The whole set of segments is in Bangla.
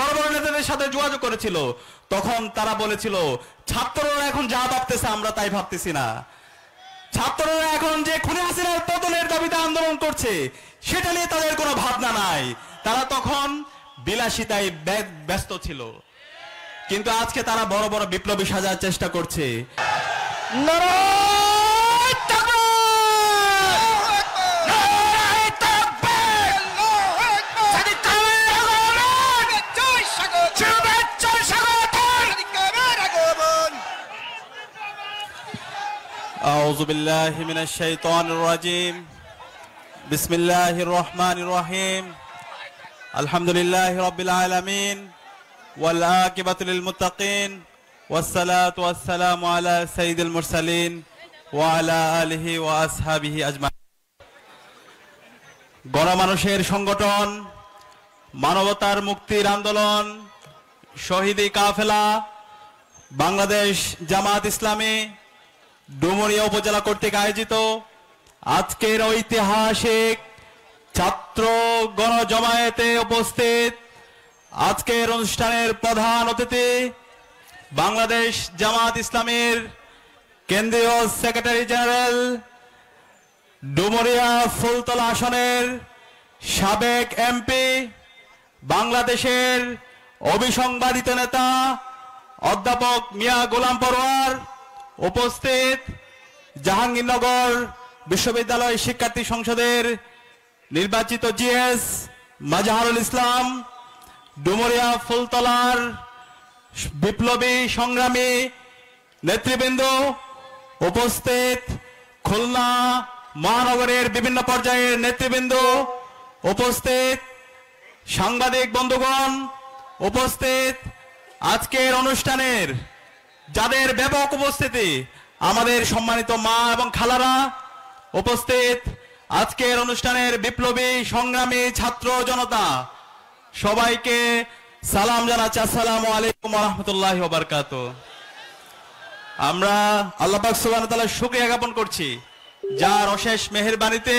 বড় বড় নেতাদের সাথে যোগাযোগ করেছিল, তখন তারা বলেছিল ছাত্ররা এখন যা ভাবতেছে আমরা তাই ভাবতেছি না। ছাত্ররা এখন যে খুনি হাসিনার পতনের দাবিতে আন্দোলন করছে সেটা নিয়ে তাদের কোনো ভাবনা নাই, তারা তখন বিলাসিতায় ব্যস্ত ছিল। কিন্তু আজকে তারা বড় বড় বিপ্লবী সাজার চেষ্টা করছে। أعوذ بالله من الشيطان الرجيم بسم الله الرحمن الرحيم الحمد لله رب العالمين والعاقبة للمتقين والصلاة والسلام على سيد المرسلين وعلى آله وأصحابه أجمعين। গণমানুষের সংগঠন, মানবতার মুক্তির আন্দোলন, শহীদি কাফেলা, বাংলাদেশ জামাত ইসলামী ডুমুরিয়া উপজেলা কর্তৃক আয়োজিত আজকের ঐতিহাসিক ছাত্র গণজমায়েতে উপস্থিত আজকের অনুষ্ঠানের প্রধান অতিথি বাংলাদেশ জামাত ইসলামীর কেন্দ্রীয় সেক্রেটারি জেনারেল, ডুমুরিয়া ফুলতলা আসনের সাবেক এমপি, বাংলাদেশের অবিসংবাদিত নেতা অধ্যাপক মিয়া গোলাম পরোয়ার, উপস্থিত জাহাঙ্গীরনগর বিশ্ববিদ্যালয় শিক্ষার্থী সংসদের নির্বাচিত জিএস মাজাহারুল ইসলাম, ডুমুরিয়া ফুলতলার বিপ্লবী সংগ্রামী নেতৃবৃন্দ, উপস্থিত খুলনা মহানগরের বিভিন্ন পর্যায়ের নেতৃবৃন্দ, উপস্থিত সাংবাদিক বন্ধুগণ, উপস্থিত আজকের অনুষ্ঠানের যাদের ব্যাপক উপস্থিতি, আমাদের সম্মানিত মা এবং খালারা, উপস্থিত আজকের অনুষ্ঠানের বিপ্লবী সংগ্রামী ছাত্র জনতা, সবাইকে সালাম জানাচ্ছি। আসসালামু আলাইকুম ওয়া রাহমাতুল্লাহি ওয়া বারাকাতুহু। আমরা আল্লাহ পাক সুবহানাহু ওয়া তাআলার শুকরিয়া জ্ঞাপন করছি, যার অশেষ মেহেরবানিতে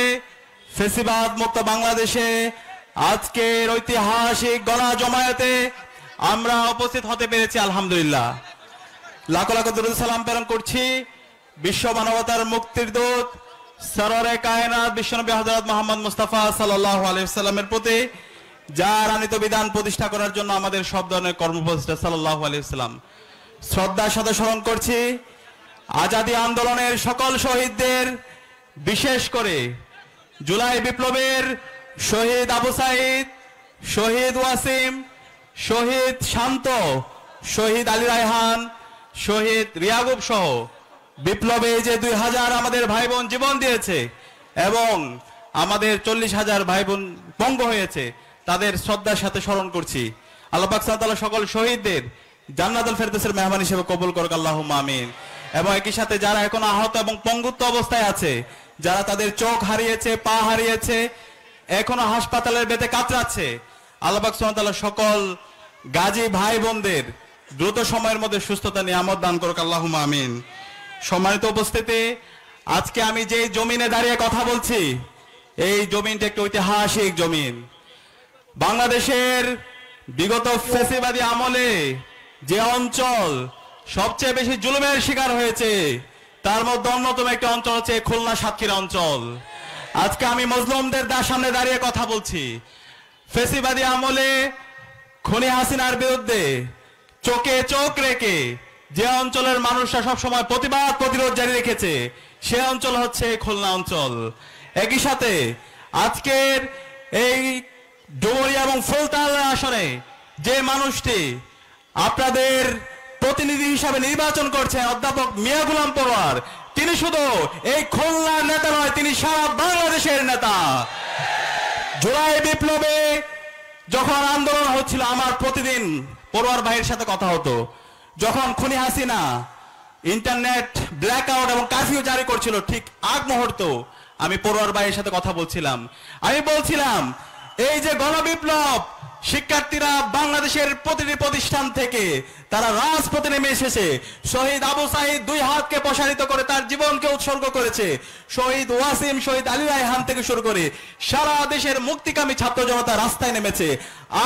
ফেসিবাদ মুক্ত বাংলাদেশে আজকের ঐতিহাসিক গণজমায়েতে আমরা উপস্থিত হতে পেরেছি। আলহামদুলিল্লাহ, লাখো লাখো দরুদ সালাম প্রেরণ করছি বিশ্ব মানবতার মুক্তির দূত সররে কায়নাত বিশ্বনবী হযরত মুহাম্মদ মুস্তাফা সাল্লাল্লাহু আলাইহি ওয়াসাল্লামের প্রতি, যার আনিত বিধান প্রতিষ্ঠা করার জন্য আমাদের সব ধরনের কর্মপ্রচেষ্টা সাল্লাল্লাহু আলাইহি ওয়াসাল্লাম। শ্রদ্ধার সাথে স্মরণ করছি আজাদী আন্দোলনের সকল শহীদদের, বিশেষ করে জুলাই বিপ্লবের শহীদ আবু সাঈদ, শহীদ ওয়াসিম, শহীদ শান্ত, শহীদ আলী রায়হান, শহীদ রিয়াগুব সহ বিপ্লবে যে 2000 আমাদের ভাই বোন জীবন দিয়েছে এবং আমাদের 40,000 ভাই বোন পঙ্গু হয়েছে, তাদের শ্রদ্ধার সাথে স্মরণ করছি। আল্লাহ পাক সুবহানাহু ওয়া তাআলা সকল শহীদদের জান্নাতুল ফেরদৌসের মেহমান হিসেবে কবুল করুক, আল্লাহুম্মা আমিন। এবং একই সাথে যারা এখন আহত এবং পঙ্গুত্ব অবস্থায় আছে, যারা তাদের চোখ হারিয়েছে, পা হারিয়েছে, এখনো হাসপাতালের বেতে কাতরাচ্ছে, আল্লাহ পাক সুবহানাহু ওয়া তাআলা সকল গাজী ভাই বোনদের দ্রুত সময়ের মধ্যে সুস্থতা নিয়ামত দান করুক, আল্লাহুম্মা আমিন। সম্মানিত উপস্থিতি, আজকে আমি যে জমিনে দাঁড়িয়ে কথা বলছি, এই জমিনটা একটি ঐতিহাসিক জমিন। বাংলাদেশের বিগত ফ্যাসিবাদী আমলে যে অঞ্চল সবচেয়ে বেশি জুলুমের শিকার হয়েছে, তার মধ্যে অন্যতম একটি অঞ্চল হচ্ছে খুলনা সাতক্ষীরা অঞ্চল। আজকে আমি মজলুমদের সামনে দাঁড়িয়ে কথা বলছি। ফ্যাসিবাদী আমলে খুনি হাসিনার বিরুদ্ধে চোখে চোখ রেখে যে অঞ্চলের মানুষরা সবসময় প্রতিবাদ প্রতিরোধ জারি রেখেছে, সে অঞ্চল হচ্ছে খুলনা অঞ্চল। একই সাথে আজকের এই ডুমুরিয়া এবং ফুলতলা আসনে যে মানুষটি আপনাদের প্রতিনিধি হিসাবে নির্বাচন করছেন, অধ্যাপক মিয়া গোলাম পরোয়ার, তিনি শুধু এই খুলনার নেতা নয়, তিনি সারা বাংলাদেশের নেতা। জুলাই বিপ্লবে যখন আন্দোলন হচ্ছিল, আমার প্রতিদিন পরোয়ার ভাইয়ের সাথে কথা হতো। যখন খুনি হাসিনা ইন্টারনেট ব্ল্যাকআউট এবং কারফিউ জারি করছিল, ঠিক আগ মুহূর্ত আমি পরোয়ার ভাইয়ের সাথে কথা বলছিলাম। আমি বলছিলাম, এই যে গণবিপ্লব, শিক্ষার্থীরা বাংলাদেশ বাংলাদেশের প্রতিটি প্রতিষ্ঠান থেকে তারা রাজপথে নেমে এসেছে। শহীদ আবু সাঈদ 2 হাতকে প্রসারিত করে তার জীবনকে উৎসর্গ করেছে। শহীদ ওয়াসিম, শহীদ আলী রায়হান থেকে শুরু করে সারা দেশের মুক্তিকামী ছাত্র জনতা রাস্তায় নেমেছে।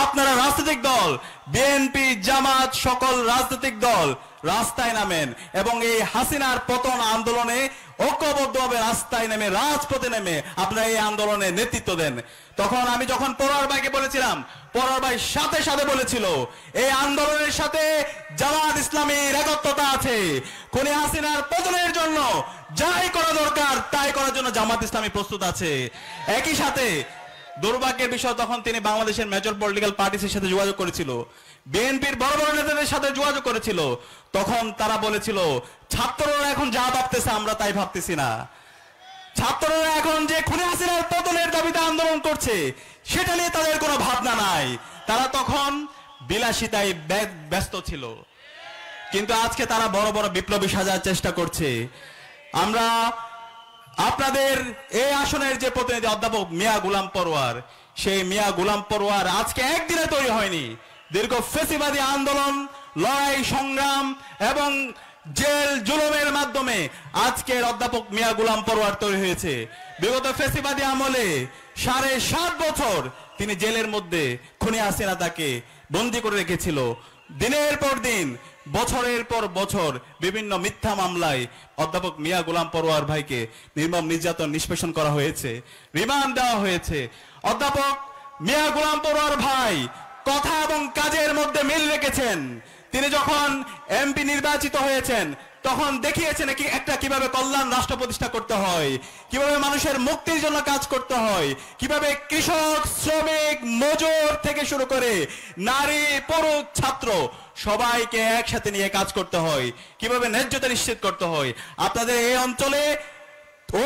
আপনারা রাজনৈতিক দল বিএনপি, জামাত, সকল রাজনৈতিক দল রাস্তায় নামেন এবং এই হাসিনার পতন আন্দোলনে ঐক্যবদ্ধভাবে রাস্তায় নেমে, রাজপথে নেমে আপনারা এই আন্দোলনে নেতৃত্ব দেন। তখন আমি যখন পরার ভাইকে বলেছিলাম, পরার ভাই সাথে সাথে বলেছিল এই আন্দোলনের সাথে জামাত ইসলামীর একত্রতা আছে। খুনি হাসিনার পতনের জন্য যাই করা দরকার তাই করার জন্য জামাত ইসলামী প্রস্তুত আছে। একই সাথে দুর্ভাগ্যের বিষয়, তখন তিনি বাংলাদেশের মেজর পলিটিক্যাল পার্টিসের সাথে যোগাযোগ করেছিল, বিএনপির বড় বড় নেতাদের সাথে যোগাযোগ করেছিল। তখন তারা বলেছিল ছাত্ররা এখন যা ভাবতেছে আমরা তাই ভাবতেছি না। ছাত্ররা এখন যে খুনি হাসিনার পতনের দাবিতে আন্দোলন করছে সেটা নিয়ে তাদের কোনো ভাবনা নাই। তারা তখন বিলাসিতায় ব্যস্ত ছিল, কিন্তু আজকে তারা বড় বড় বিপ্লবী সাজার চেষ্টা করছে। আমরা আপনাদের এই আসনের যে প্রতিনিধি অধ্যাপক মিয়া গোলাম পরোয়ার, সেই মিয়া গোলাম পরোয়ার আজকে একদিনে তৈরি হয়নি। দীর্ঘ ফেসিবাদী আন্দোলন, লড়াই, সংগ্রাম এবং জেল জুলুমের মাধ্যমে আজকের অধ্যাপক মিয়া গোলাম পরোয়ার তৈরি হয়েছে। বিগত ফেসিবাদী আমলে 7.5 বছর তিনি জেলের মধ্যে খুনি হাসিনা তাকে বন্দী করে রেখেছিল। দিনের পর দিন, বছরের পর বছর বিভিন্ন মিথ্যা মামলায় অধ্যাপক মিয়া গোলাম পরোয়ার ভাইকে নির্মম নির্যাতন, নিষ্পেষণ করা হয়েছে, রিমান্ড দেওয়া হয়েছে। অধ্যাপক মিয়া গোলাম পরোয়ার ভাই কথা এবং কাজের মধ্যে মিল রেখেছেন। তিনি যখন এমপি নির্বাচিত হয়েছেন তখন দেখিয়েছেন কিভাবে কল্যাণ রাষ্ট্র প্রতিষ্ঠা করতে হয়, কিভাবে মানুষের মুক্তির জন্য কাজ করতে হয়, কিভাবে কৃষক, শ্রমিক, মজুর থেকে শুরু করে নারী, পুরুষ, ছাত্র সবাইকে একসাথে নিয়ে কাজ করতে হয়, কিভাবে ন্যায্যতা নিশ্চিত করতে হয়। আপনাদের এই অঞ্চলে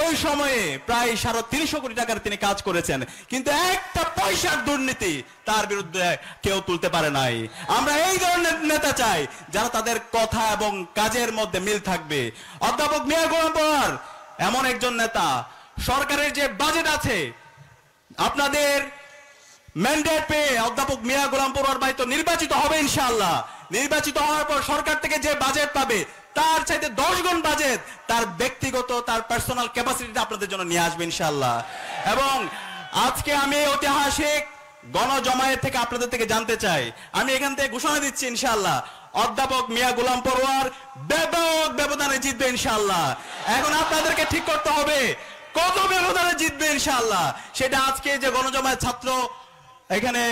ওই সময়ে প্রায় 350 কোটি টাকার তিনি কাজ করেছেন, কিন্তু একটা পয়সার দুর্নীতি তার বিরুদ্ধে কেউ তুলতে পারে নাই। আমরা এই ধরনের নেতা চাই যারা তাদের কথা এবং কাজের মধ্যে মিল থাকবে। অধ্যাপক মিয়া গোলাম পরোয়ার এমন একজন নেতা, সরকারের যে বাজেট আছে, আপনাদের ম্যান্ডেট পেয়ে অধ্যাপক মিয়া গোলাম পরোয়ার ভাই তো নির্বাচিত হবে ইনশাআল্লাহ। নির্বাচিত হওয়ার পর সরকার থেকে যে বাজেট পাবে তার চাইতে 10 গুণ বাজেট তার ব্যক্তিগত, তার পার্সোনাল ক্যাপাসিটিতে আপনাদের জন্য নিয়ে আসবে ইনশাআল্লাহ। এবং আজকে আমি ঐতিহাসিক গণজমায়েত থেকে আপনাদের থেকে জানতে চাই, আমি এখান থেকে ঘোষণা দিচ্ছি ইনশাআল্লাহ অধ্যাপক মিয়া গোলাম পরোয়ার ব্যাপক ব্যবধানে জিতবে ইনশাআল্লাহ। এখন আপনাদেরকে ঠিক করতে হবে কত ব্যবধানে জিতবে ইনশাআল্লাহ। সেটা আজকে যে গণজমায়েত এখানে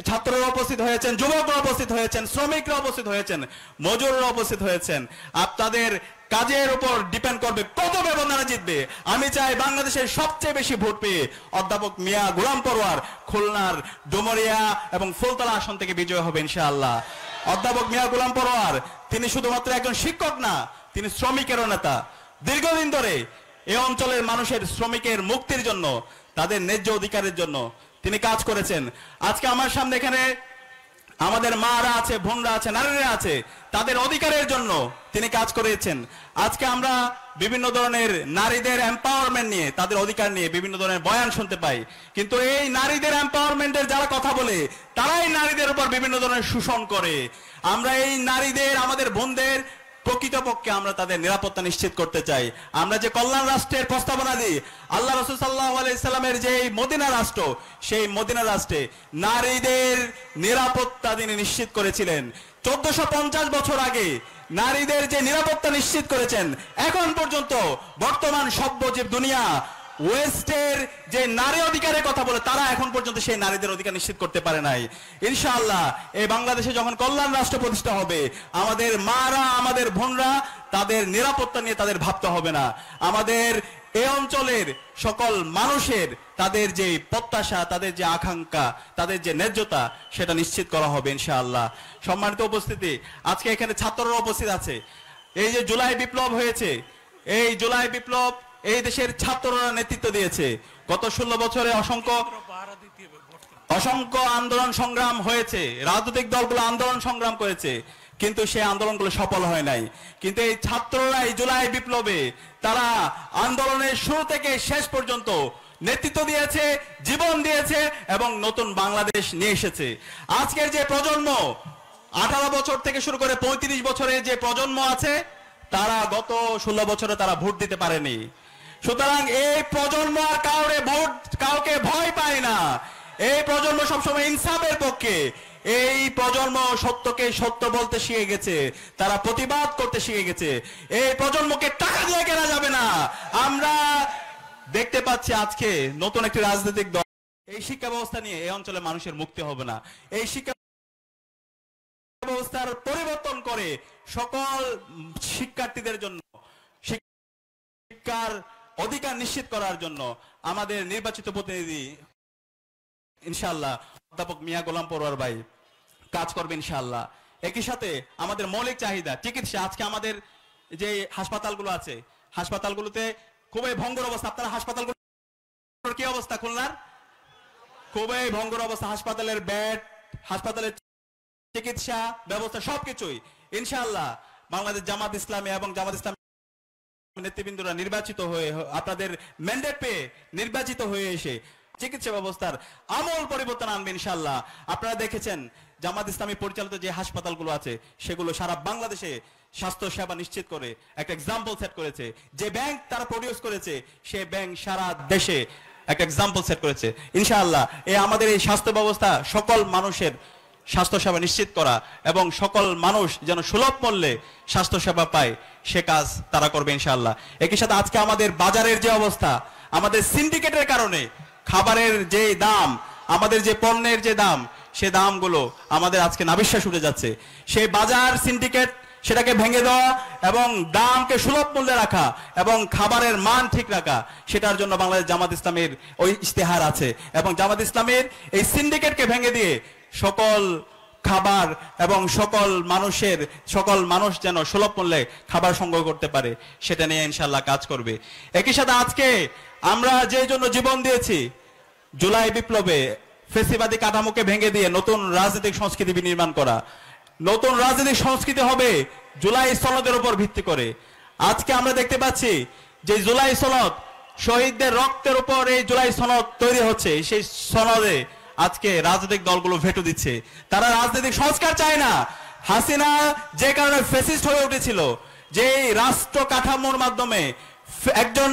ছাত্ররা উপস্থিত হয়েছেন, যুবকরা উপস্থিত হয়েছেন, শ্রমিকরা উপস্থিত হয়েছেন, মজুররা উপস্থিত হয়েছেন, আপনাদের কাজের উপর ডিপেন্ড করবে কত ব্যবধানে জিতবে। আমি চাই বাংলাদেশের সবচেয়ে বেশি ভোট পেয়ে অধ্যাপক মিয়া গোলাম পরোয়ার খুলনার ডুমুরিয়া এবং ফুলতলা আসন থেকে বিজয় হবে ইনশাআল্লাহ। অধ্যাপক মিয়া গোলাম পরোয়ার তিনি শুধুমাত্র একজন শিক্ষক না, তিনি শ্রমিকেরও নেতা। দীর্ঘদিন ধরে এই অঞ্চলের মানুষের, শ্রমিকের মুক্তির জন্য, তাদের ন্যায্য অধিকারের জন্য তিনি কাজ করেছেন। আজকে আমার সামনে এখানে আমাদের মারা আছে, বোনরা আছে, নারীরা আছে, তাদের অধিকারের জন্য তিনি কাজ করেছেন। আজকে আমরা বিভিন্ন ধরনের নারীদের এম্পাওয়ারমেন্ট নিয়ে, তাদের অধিকার নিয়ে বিভিন্ন ধরনের বয়ান শুনতে পাই, কিন্তু এই নারীদের এম্পাওয়ারমেন্টের যারা কথা বলে তারাই নারীদের উপর বিভিন্ন ধরনের শোষণ করে। আমরা এই নারীদের, আমাদের বোনদের প্রকৃতপক্ষে আমরা তাদের নিরাপত্তা নিশ্চিত করতে চাই। আমরা যে কল্যাণ রাষ্ট্রের প্রস্তাবনা দিই, আল্লাহ রাসূল সাল্লাল্লাহু আলাইহি সাল্লামের যে মদিনা রাষ্ট্র, সেই মদিনা রাষ্ট্রে নারীদের নিরাপত্তা তিনি নিশ্চিত করেছিলেন। 1450 বছর আগে নারীদের যে নিরাপত্তা নিশ্চিত করেছেন, এখন পর্যন্ত বর্তমান সভ্যজীব দুনিয়া ওয়েস্টের যে নারী অধিকারের কথা বলে তারা এখন পর্যন্ত সেই নারীদের অধিকার নিশ্চিত করতে পারে নাই। ইনশাআল্লাহ এই বাংলাদেশে যখন কল্যাণ রাষ্ট্র প্রতিষ্ঠা হবে, আমাদের মারা, আমাদের বোনরা, তাদের নিরাপত্তা নিয়ে তাদের ভাবতে হবে না। আমাদের এই অঞ্চলের সকল মানুষের তাদের যে প্রত্যাশা, তাদের যে আকাঙ্ক্ষা, তাদের যে ন্যায্যতা, সেটা নিশ্চিত করা হবে ইনশাআল্লাহ। সম্মানিত উপস্থিতি, আজকে এখানে ছাত্ররা উপস্থিত আছে। এই যে জুলাই বিপ্লব হয়েছে, এই জুলাই বিপ্লব এই দেশের ছাত্ররা নেতৃত্ব দিয়েছে। গত 16 বছরে অসংখ্য আন্দোলন সংগ্রাম হয়েছে, রাজনৈতিক দলগুলো আন্দোলন সংগ্রাম করেছে, কিন্তু সেই আন্দোলনগুলো সফল হয় নাই। কিন্তু এই ছাত্ররা এই জুলাই বিপ্লবে তারা আন্দোলনের শুরু থেকে শেষ পর্যন্ত নেতৃত্ব দিয়েছে, জীবন দিয়েছে এবং নতুন বাংলাদেশ নিয়ে এসেছে। আজকের যে প্রজন্ম 18 বছর থেকে শুরু করে 35 বছরের যে প্রজন্ম আছে, তারা গত 16 বছরে তারা ভোট দিতে পারেনি। সুতরাং এই প্রজন্ম আর কাউকে ভয় পায় না। এই প্রজন্ম সবসময় ইনসাফের পক্ষে। এই প্রজন্ম সত্যকে সত্য বলতে শিখে গেছে, তারা প্রতিবাদ করতে শিখে গেছে। এই প্রজন্মকে টাকা দিয়ে কেনা যাবে না। আমরা দেখতে পাচ্ছি আজকে নতুন একটি রাজনৈতিক দল এই শিক্ষা ব্যবস্থা নিয়ে এই অঞ্চলের মানুষের মুক্তি হবে না। এই শিক্ষা ব্যবস্থার পরিবর্তন করে সকল শিক্ষার্থীদের জন্য শিক্ষার অধিকার নিশ্চিত করার জন্য আমাদের নির্বাচিত প্রতিনিধি ইনশাআল্লাহ অধ্যাপক মিয়া গোলাম পরোয়ার ভাই কাজ করবে ইনশাআল্লাহ। একই সাথে আমাদের মৌলিক চাহিদা চিকিৎসা, আজকে আমাদের যে হাসপাতালগুলো আছে, হাসপাতালগুলোতে খুবই ভঙ্গুর অবস্থা। আপনারা হাসপাতালগুলোর কি অবস্থা? খুলনার খুবই ভঙ্গুর অবস্থা। হাসপাতালের বেড, হাসপাতালের চিকিৎসা ব্যবস্থা সবকিছুই ইনশাআল্লাহ বাংলাদেশ জামাত ইসলামী এবং জামাত ইসলামী নেতৃবৃন্দরা নির্বাচিত হয়ে, আপনাদের ম্যান্ডেট পেয়ে নির্বাচিত হয়ে এসে চিকিৎসা ব্যবস্থার আমূল পরিবর্তন আনবে ইনশাআল্লাহ। আপনারা দেখেছেন জামাত ইসলামী পরিচালিত যে হাসপাতালগুলো আছে সেগুলো সারা বাংলাদেশে স্বাস্থ্য সেবা নিশ্চিত করে একটা এক্সাম্পল সেট করেছে। যে ব্যাংক তারা প্রডিউস করেছে সে ব্যাংক সারা দেশে একটা এক্সাম্পল সেট করেছে ইনশাআল্লাহ। আমাদের এই স্বাস্থ্য ব্যবস্থা সকল মানুষের স্বাস্থ্য সেবা নিশ্চিত করা এবং সকল মানুষ যেন সুলভ মূল্যে স্বাস্থ্য সেবা পায় সে কাজ তারা করবে ইনশাআল্লাহ। একই সাথে আজকে আমাদের বাজারের যে অবস্থা, আমাদের সিন্ডিকেটের কারণে খাবারের যে দাম, আমাদের যে পণ্যের যে দাম, সে দামগুলো আমাদের আজকে নাবিশ্বাস উঠে যাচ্ছে। সেই বাজার সিন্ডিকেট সেটাকে ভেঙে দেওয়া এবং দামকে সুলভ মূল্যে রাখা এবং খাবারের মান ঠিক রাখা, সেটার জন্য বাংলাদেশ জামাত ইসলামের ওই ইশতেহার আছে। এবং জামাত ইসলামের এই সিন্ডিকেটকে ভেঙে দিয়ে সকল খাবার এবং সকল মানুষ যেন সুলভ মূল্যে খাবার সংগ্রহ করতে পারে সেটা নিয়ে ইনশাআল্লাহ কাজ করবে। একই সাথে আজকে আমরা যে জন্য জীবন দিয়েছি, জুলাই বিপ্লবে ফেসিবাদী কাঠামোকে ভেঙে দিয়ে নতুন রাজনৈতিক সংস্কৃতি বিনির্মাণ করা। নতুন রাজনৈতিক সংস্কৃতি হবে জুলাই সনদের উপর ভিত্তি করে। আজকে আমরা দেখতে পাচ্ছি যে জুলাই সনদ, শহীদদের রক্তের উপর এই জুলাই সনদ তৈরি হচ্ছে। সেই সনদে আজকে রাজনৈতিক দলগুলো ভেটো দিচ্ছে। তারা রাজনৈতিক সংস্কার চায় না। হাসিনা যে কারণে ফ্যাসিস্ট হয়ে উঠেছিল, যে রাষ্ট্র কাঠামোর মাধ্যমে একজন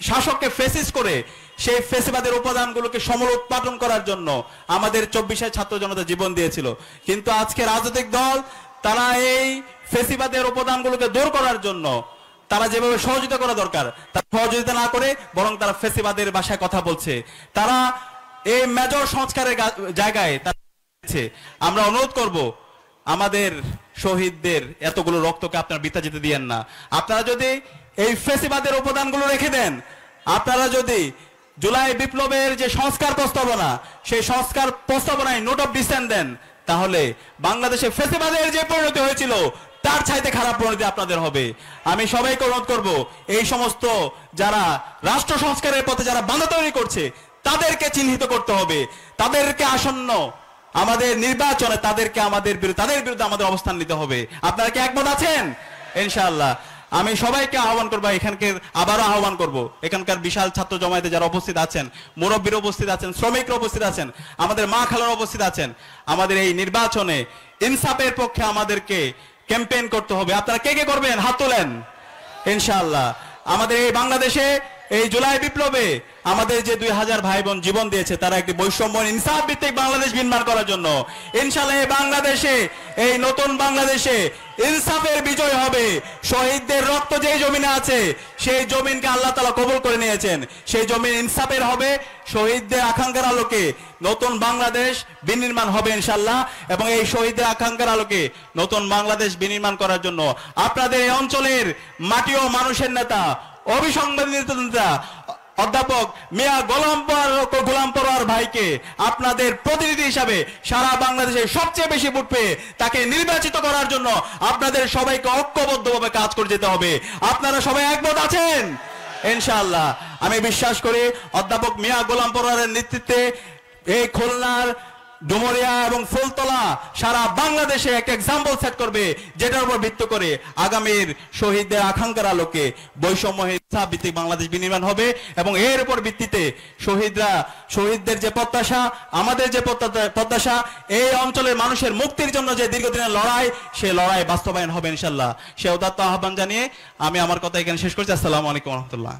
শাসককে ফ্যাসিস্ট করে সেই ফ্যাসিবাদের উপাদানগুলোকে সমুৎপাদন করার জন্য আমাদের 24 ছাত্র জনতা জীবন দিয়েছিল। কিন্তু আজকে রাজনৈতিক দল তারা এই ফ্যাসিবাদের উপাদানগুলোকে দূর করার জন্য তারা যেভাবে সহযোগিতা করা দরকার তার সহযোগিতা না করে বরং তারা ফ্যাসিবাদের ভাষায় কথা বলছে। তারা এই মেজর সংস্কারের জায়গায় আমরা অনুরোধ করব, আমাদের শহীদদের এতগুলো রক্তকে আপনারা বৃথা যেতে দিয়েন না। আপনারা যদি এই ফ্যাসিবাদের উপাদানগুলো রেখে দেন, আপনারা যদি জুলাই বিপ্লবের যে সংস্কার প্রস্তাবনা, সেই সংস্কার প্রস্তাবনায় নোট অফ ডিসেন্ট দেন, তাহলে বাংলাদেশে ফ্যাসিবাদের যে পরিণতি হয়েছিল তার চাইতে খারাপ পরিণতি আপনাদের হবে। আমি সবাইকে অনুরোধ করব, এই সমস্ত যারা রাষ্ট্র সংস্কারের পথে যারা বাধা তৈরি করছে তাদেরকে চিহ্নিত করতে হবে। তাদেরকে আসন্ন আমাদের নির্বাচনে তাদের বিরুদ্ধে আমাদের অবস্থান নিতে হবে। আপনারা কি একমত আছেন? ইনশাআল্লাহ আমি সবাইকে আহ্বান করবো, আবারও আহ্বান করব, এখানকার বিশাল ছাত্র জমায়েতে যারা উপস্থিত আছেন, মুরব্বীরা উপস্থিত আছেন, শ্রমিকরা উপস্থিত আছেন, আমাদের মা খালারা উপস্থিত আছেন, আমাদের এই নির্বাচনে ইনসাফের পক্ষে আমাদেরকে ক্যাম্পেইন করতে হবে। আপনারা কে কে করবেন? হাত তোলেন। ইনশাআল্লাহ আমাদের এই বাংলাদেশে এই জুলাই বিপ্লবে আমাদের যে 2000 ভাই বোন জীবন দিয়েছে, তারা একটি বৈষম্য ইনসাফ ভিত্তিক বাংলাদেশ নির্মাণ করার জন্য ইনশাআল্লাহ এই বাংলাদেশে, এই নতুন বাংলাদেশে ইনসাফের বিজয় হবে। শহীদদের রক্ত যে জমিনে আছে সেই জমিনকে আল্লাহ তাআলা কবুল করে নিয়েছেন। সেই জমিন ইনসাফের হবে। শহীদদের আকাঙ্ক্ষার আলোকে নতুন বাংলাদেশ বিনির্মাণ হবে ইনশাআল্লাহ। এবং এই শহীদদের আকাঙ্ক্ষার আলোকে নতুন বাংলাদেশ বিনির্মাণ করার জন্য আপনাদের এই অঞ্চলের মাটি ও মানুষের নেতা, অবিসংবাদিত নেতা অধ্যাপক মিয়া গোলাম পরোয়ার ভাইকে আপনাদের প্রতিনিধি হিসাবে সারা বাংলাদেশে সবচেয়ে বেশি ভোট পেয়ে তাকে নির্বাচিত করার জন্য আপনাদের সবাইকে ঐক্যবদ্ধভাবে কাজ করে যেতে হবে। আপনারা সবাই একমত আছেন? ইনশাআল্লাহ আমি বিশ্বাস করি অধ্যাপক মিয়া গোলাম পরোয়ারের নেতৃত্বে এই খুলনার ডুমুরিয়া এবং ফুলতলা সারা বাংলাদেশে একটা এক্সাম্পল সেট করবে, যেটার উপর ভিত্তি করে আগামীর শহীদদের আকাঙ্ক্ষার আলোকে বৈষম্যহীন ভিত্তিক বাংলাদেশ বিনির্মাণ হবে। এবং এর উপর ভিত্তিতে শহীদদের যে প্রত্যাশা, আমাদের যে প্রত্যাশা, এই অঞ্চলের মানুষের মুক্তির জন্য যে দীর্ঘদিনের লড়াই, সে লড়াই বাস্তবায়ন হবে ইনশাল্লাহ। সে উদাত্ত আহ্বান জানিয়ে আমি আমার কথা এখানে শেষ করছি। আসসালামু আলাইকুম রহমতুল্লাহ।